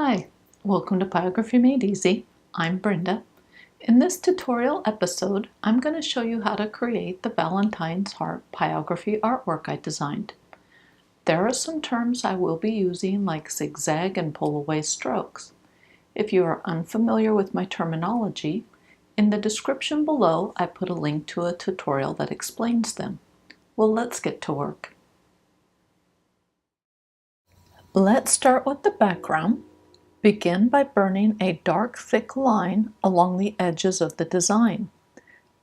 Hi, welcome to Pyrography Made Easy. I'm Brenda. In this tutorial episode, I'm going to show you how to create the Valentine Hearts pyrography artwork I designed. There are some terms I will be using like zigzag and pull-away strokes. If you are unfamiliar with my terminology, in the description below I put a link to a tutorial that explains them. Well, let's get to work. Let's start with the background. Begin by burning a dark, thick line along the edges of the design.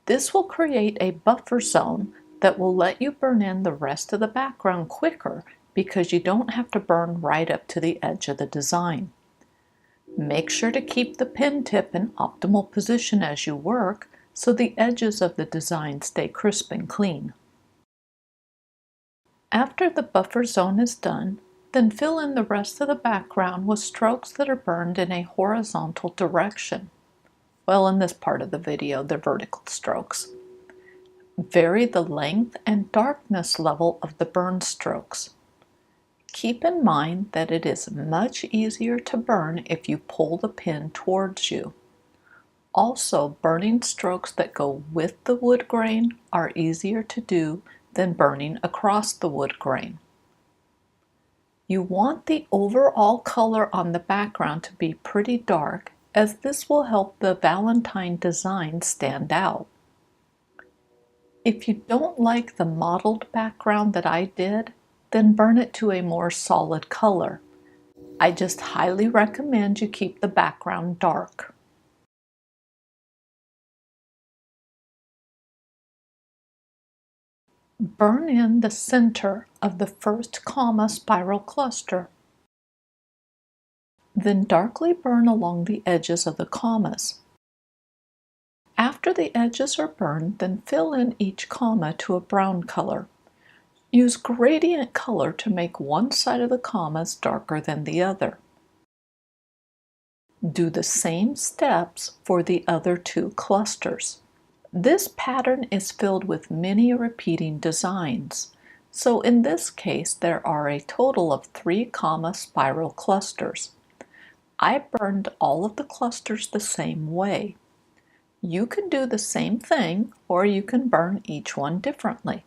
This will create a buffer zone that will let you burn in the rest of the background quicker because you don't have to burn right up to the edge of the design. Make sure to keep the pen tip in optimal position as you work so the edges of the design stay crisp and clean. After the buffer zone is done, then fill in the rest of the background with strokes that are burned in a horizontal direction. Well, in this part of the video, they're vertical strokes. Vary the length and darkness level of the burn strokes. Keep in mind that it is much easier to burn if you pull the pen towards you. Also, burning strokes that go with the wood grain are easier to do than burning across the wood grain. You want the overall color on the background to be pretty dark, as this will help the Valentine design stand out. If you don't like the mottled background that I did, then burn it to a more solid color. I just highly recommend you keep the background dark. Burn in the center of the first comma spiral cluster. Then darkly burn along the edges of the commas. After the edges are burned, then fill in each comma to a brown color. Use gradient color to make one side of the commas darker than the other. Do the same steps for the other two clusters. This pattern is filled with many repeating designs, so in this case there are a total of 3 comma spiral clusters. I burned all of the clusters the same way. You can do the same thing, or you can burn each one differently.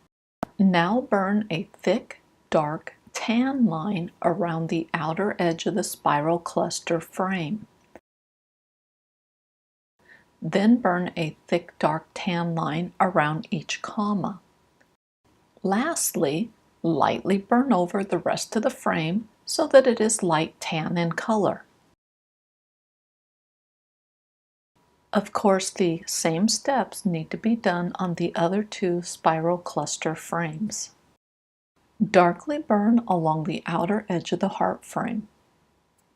Now burn a thick, dark tan line around the outer edge of the spiral cluster frame. Then burn a thick, dark tan line around each comma. Lastly, lightly burn over the rest of the frame so that it is light tan in color. Of course, the same steps need to be done on the other 2 spiral cluster frames. Darkly burn along the outer edge of the heart frame.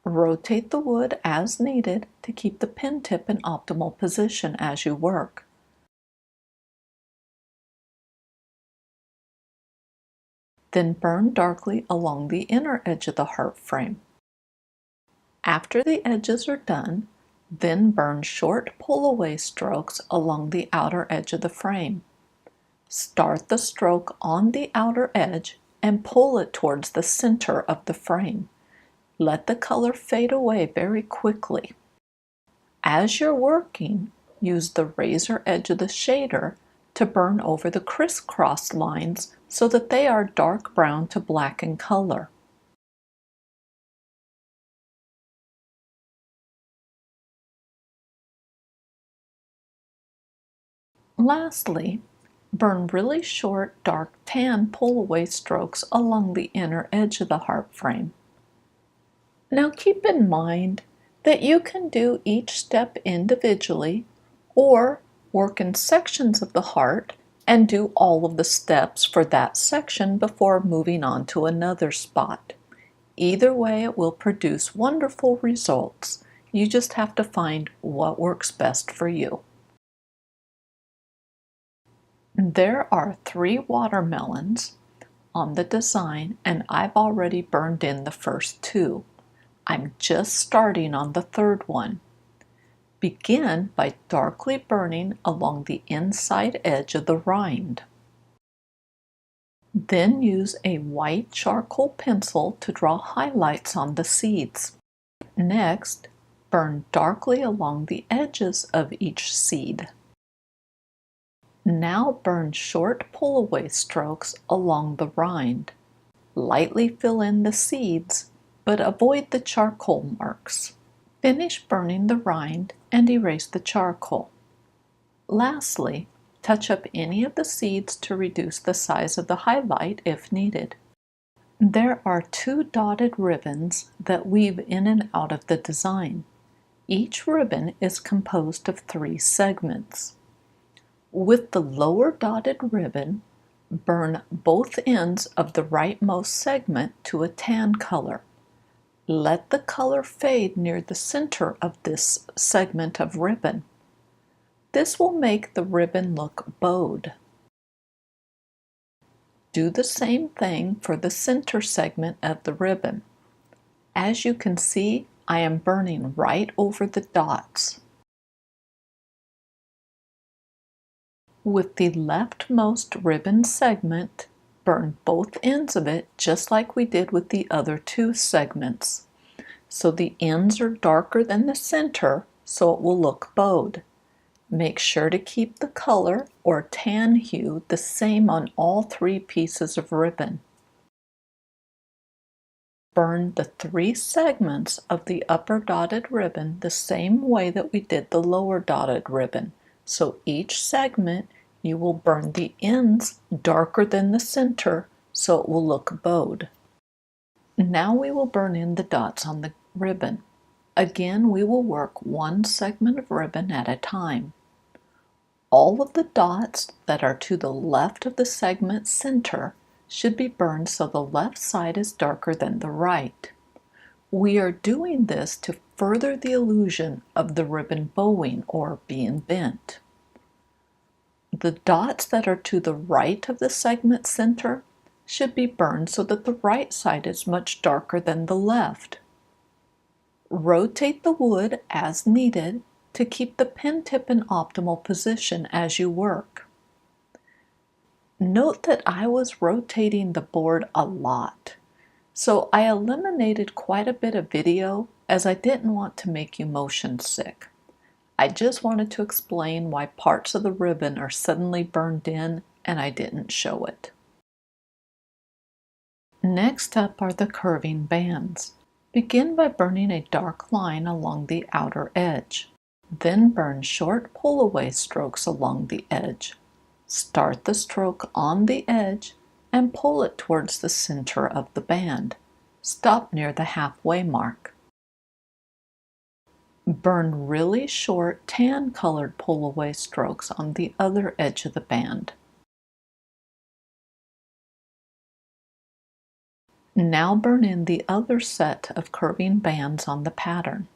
Rotate the wood as needed to keep the pen tip in optimal position as you work. Then burn darkly along the inner edge of the heart frame. After the edges are done, then burn short pull-away strokes along the outer edge of the frame. Start the stroke on the outer edge and pull it towards the center of the frame. Let the color fade away very quickly. As you're working, use the razor edge of the shader to burn over the crisscross lines so that they are dark brown to black in color. Lastly, burn really short dark tan pull-away strokes along the inner edge of the heart frame. Now keep in mind that you can do each step individually or work in sections of the heart and do all of the steps for that section before moving on to another spot. Either way, it will produce wonderful results. You just have to find what works best for you. There are 3 watermelons on the design, and I've already burned in the first 2. I'm just starting on the 3rd one. Begin by darkly burning along the inside edge of the rind. Then use a white charcoal pencil to draw highlights on the seeds. Next, burn darkly along the edges of each seed. Now burn short pull-away strokes along the rind. Lightly fill in the seeds, but avoid the charcoal marks. Finish burning the rind and erase the charcoal. Lastly, touch up any of the seeds to reduce the size of the highlight if needed. There are 2 dotted ribbons that weave in and out of the design. Each ribbon is composed of 3 segments. With the lower dotted ribbon, burn both ends of the rightmost segment to a tan color. Let the color fade near the center of this segment of ribbon. This will make the ribbon look bowed. Do the same thing for the center segment of the ribbon. As you can see, I am burning right over the dots. With the leftmost ribbon segment, burn both ends of it just like we did with the other 2 segments. So the ends are darker than the center, so it will look bowed. Make sure to keep the color or tan hue the same on all 3 pieces of ribbon. Burn the 3 segments of the upper dotted ribbon the same way that we did the lower dotted ribbon. So each segment you will burn the ends darker than the center so it will look bowed. Now we will burn in the dots on the ribbon. Again, we will work 1 segment of ribbon at a time. All of the dots that are to the left of the segment center should be burned so the left side is darker than the right. We are doing this to further the illusion of the ribbon bowing or being bent. The dots that are to the right of the segment center should be burned so that the right side is much darker than the left. Rotate the wood as needed to keep the pen tip in optimal position as you work. Note that I was rotating the board a lot, so I eliminated quite a bit of video as I didn't want to make you motion sick. I just wanted to explain why parts of the ribbon are suddenly burned in and I didn't show it. Next up are the curving bands. Begin by burning a dark line along the outer edge. Then burn short pull-away strokes along the edge. Start the stroke on the edge and pull it towards the center of the band. Stop near the halfway mark. Burn really short tan-colored pull-away strokes on the other edge of the band. Now burn in the other set of curving bands on the pattern.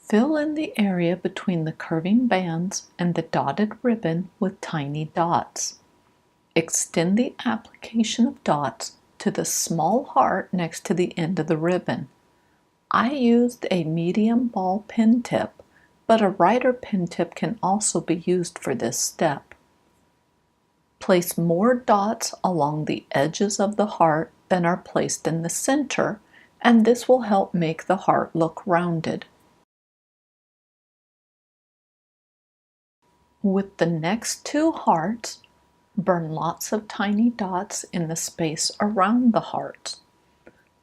Fill in the area between the curving bands and the dotted ribbon with tiny dots. Extend the application of dots to the small heart next to the end of the ribbon. I used a medium ball pen tip, but a writer pen tip can also be used for this step. Place more dots along the edges of the heart than are placed in the center, and this will help make the heart look rounded. With the next 2 hearts, burn lots of tiny dots in the space around the hearts.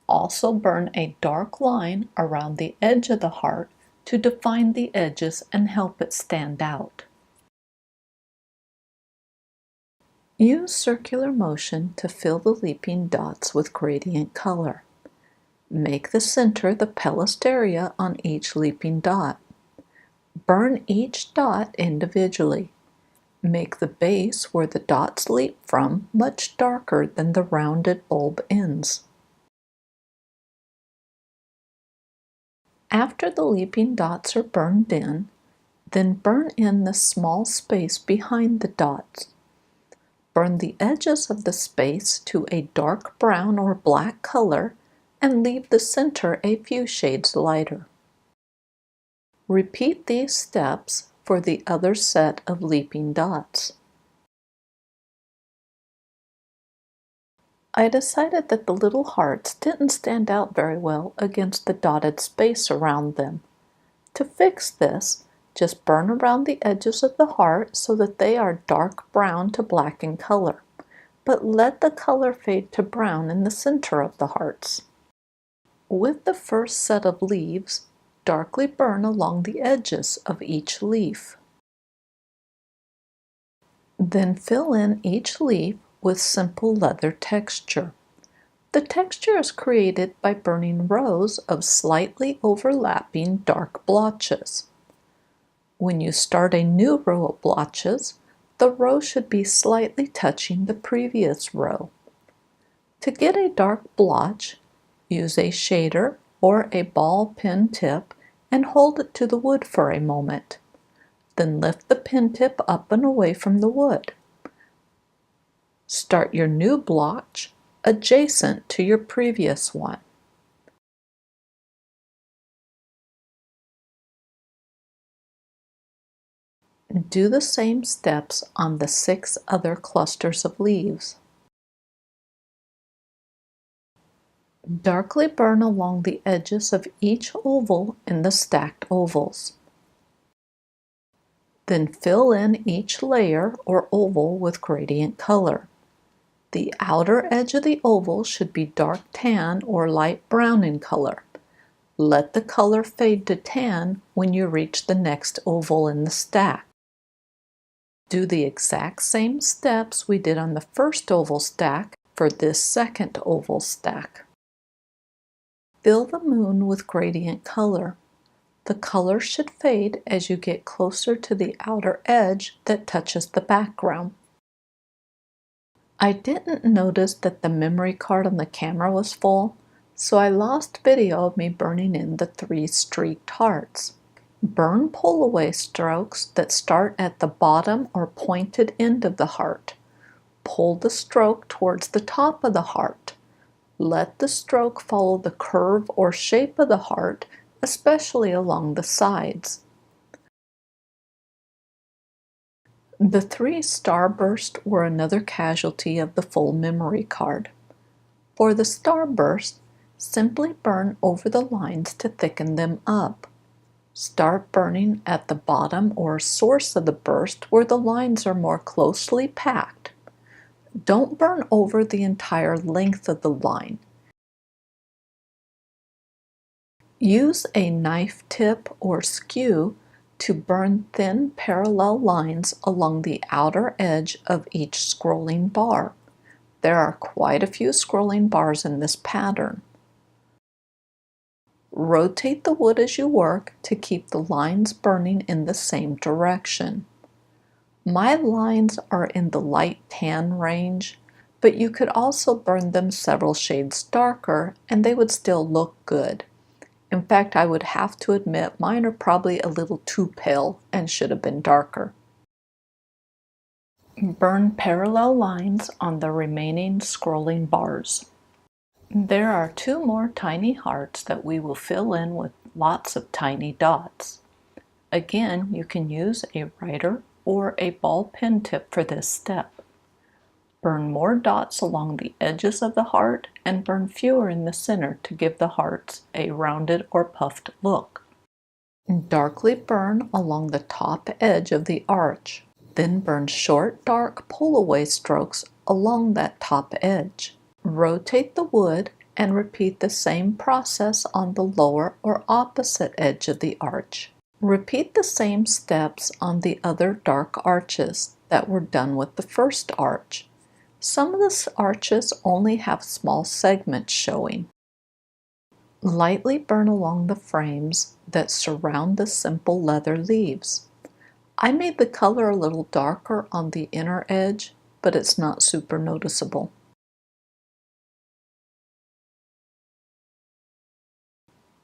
Also burn a dark line around the edge of the heart to define the edges and help it stand out. Use circular motion to fill the leaping dots with gradient color. Make the center the pelliced area on each leaping dot. Burn each dot individually. Make the base where the dots leap from much darker than the rounded bulb ends. After the leaping dots are burned in, then burn in the small space behind the dots. Burn the edges of the space to a dark brown or black color and leave the center a few shades lighter. Repeat these steps for the other set of leaping dots. I decided that the little hearts didn't stand out very well against the dotted space around them. To fix this, just burn around the edges of the heart so that they are dark brown to black in color, but let the color fade to brown in the center of the hearts. With the first set of leaves, darkly burn along the edges of each leaf. Then fill in each leaf with simple leather texture. The texture is created by burning rows of slightly overlapping dark blotches. When you start a new row of blotches, the row should be slightly touching the previous row. To get a dark blotch, use a shader or a ball pen tip and hold it to the wood for a moment. Then lift the pen tip up and away from the wood. Start your new blotch adjacent to your previous one. Do the same steps on the 6 other clusters of leaves. Darkly burn along the edges of each oval in the stacked ovals. Then fill in each layer or oval with gradient color. The outer edge of the oval should be dark tan or light brown in color. Let the color fade to tan when you reach the next oval in the stack. Do the exact same steps we did on the first oval stack for this second oval stack. Fill the moon with gradient color. The color should fade as you get closer to the outer edge that touches the background. I didn't notice that the memory card on the camera was full, so I lost video of me burning in the 3 streaked hearts. Burn pull-away strokes that start at the bottom or pointed end of the heart. Pull the stroke towards the top of the heart. Let the stroke follow the curve or shape of the heart, especially along the sides. The 3 starbursts were another casualty of the full memory card. For the starburst, simply burn over the lines to thicken them up. Start burning at the bottom or source of the burst where the lines are more closely packed. Don't burn over the entire length of the line. Use a knife tip or skew to burn thin parallel lines along the outer edge of each scrolling bar. There are quite a few scrolling bars in this pattern. Rotate the wood as you work to keep the lines burning in the same direction. My lines are in the light tan range, but you could also burn them several shades darker and they would still look good. In fact, I would have to admit mine are probably a little too pale and should have been darker. Burn parallel lines on the remaining scrolling bars. There are 2 more tiny hearts that we will fill in with lots of tiny dots. Again, you can use a writer or a ball pen tip for this step. Burn more dots along the edges of the heart and burn fewer in the center to give the hearts a rounded or puffed look. Darkly burn along the top edge of the arch. Then burn short, dark pull-away strokes along that top edge. Rotate the wood and repeat the same process on the lower or opposite edge of the arch. Repeat the same steps on the other dark arches that were done with the first arch. Some of the arches only have small segments showing. Lightly burn along the frames that surround the simple leather leaves. I made the color a little darker on the inner edge, but it's not super noticeable.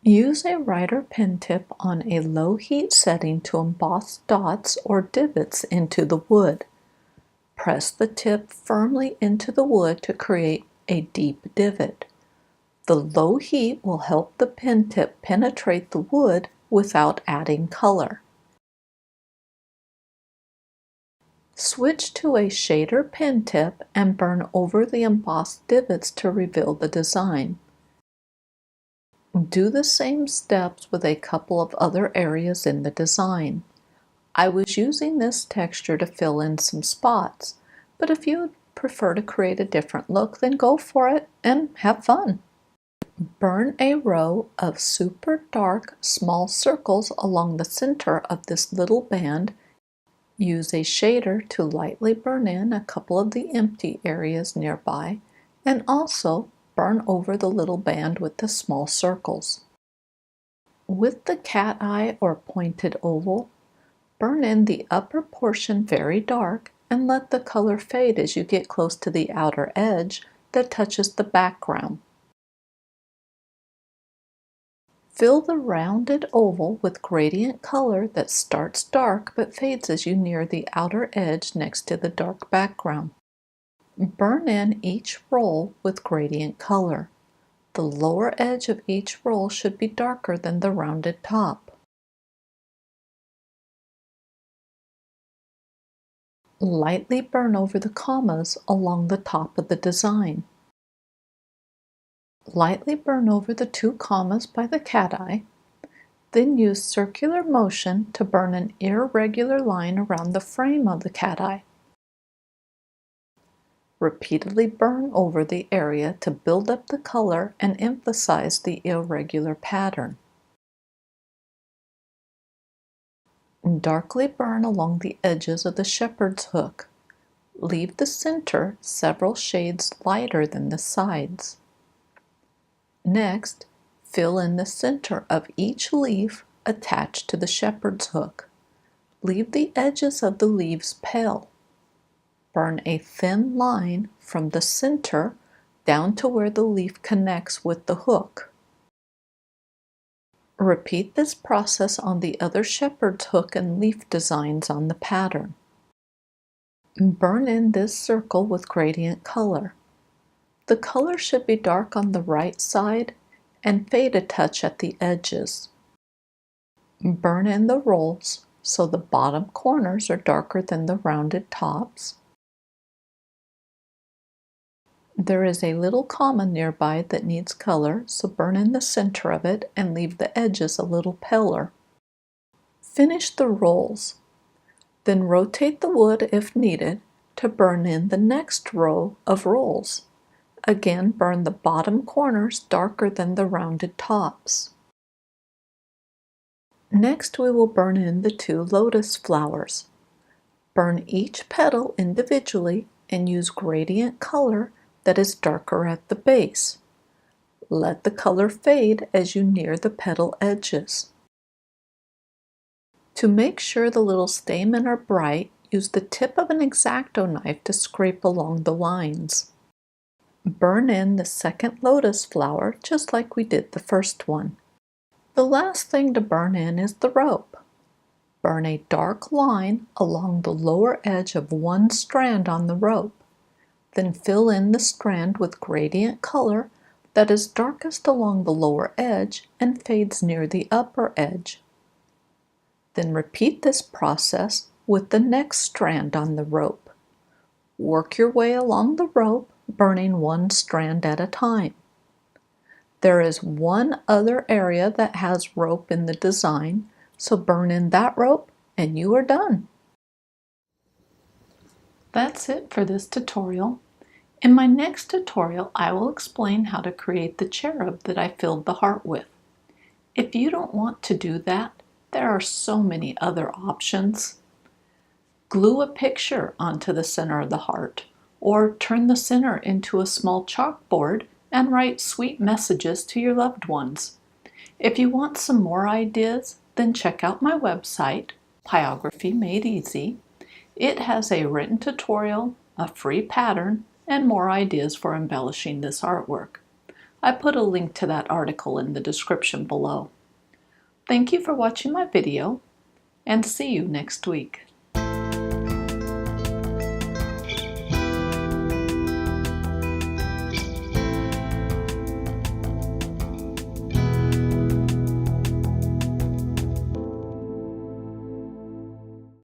Use a writer pen tip on a low heat setting to emboss dots or divots into the wood. Press the tip firmly into the wood to create a deep divot. The low heat will help the pen tip penetrate the wood without adding color. Switch to a shader pen tip and burn over the embossed divots to reveal the design. Do the same steps with a couple of other areas in the design. I was using this texture to fill in some spots, but if you prefer to create a different look, then go for it and have fun. Burn a row of super dark small circles along the center of this little band. Use a shader to lightly burn in a couple of the empty areas nearby, and also burn over the little band with the small circles. With the cat eye or pointed oval, burn in the upper portion very dark and let the color fade as you get close to the outer edge that touches the background. Fill the rounded oval with gradient color that starts dark but fades as you near the outer edge next to the dark background. Burn in each roll with gradient color. The lower edge of each roll should be darker than the rounded top. Lightly burn over the commas along the top of the design. Lightly burn over the 2 commas by the cat eye, then use circular motion to burn an irregular line around the frame of the cat eye. Repeatedly burn over the area to build up the color and emphasize the irregular pattern. Darkly burn along the edges of the shepherd's hook. Leave the center several shades lighter than the sides. Next, fill in the center of each leaf attached to the shepherd's hook. Leave the edges of the leaves pale. Burn a thin line from the center down to where the leaf connects with the hook. Repeat this process on the other shepherd's hook and leaf designs on the pattern. Burn in this circle with gradient color. The color should be dark on the right side and fade a touch at the edges. Burn in the rolls so the bottom corners are darker than the rounded tops. There is a little comma nearby that needs color, so burn in the center of it and leave the edges a little paler. Finish the rolls. Then rotate the wood if needed to burn in the next row of rolls. Again, burn the bottom corners darker than the rounded tops. Next, we will burn in the 2 lotus flowers. Burn each petal individually and use gradient color that is darker at the base. Let the color fade as you near the petal edges. To make sure the little stamen are bright, use the tip of an X-Acto knife to scrape along the lines. Burn in the second lotus flower just like we did the first one. The last thing to burn in is the rope. Burn a dark line along the lower edge of one strand on the rope. Then fill in the strand with gradient color that is darkest along the lower edge and fades near the upper edge. Then repeat this process with the next strand on the rope. Work your way along the rope, burning one strand at a time. There is one other area that has rope in the design, so burn in that rope and you are done. That's it for this tutorial. In my next tutorial, I will explain how to create the cherub that I filled the heart with. If you don't want to do that, there are so many other options. Glue a picture onto the center of the heart, or turn the center into a small chalkboard and write sweet messages to your loved ones. If you want some more ideas, then check out my website, Pyrography Made Easy. It has a written tutorial, a free pattern, and more ideas for embellishing this artwork. I put a link to that article in the description below. Thank you for watching my video, and see you next week.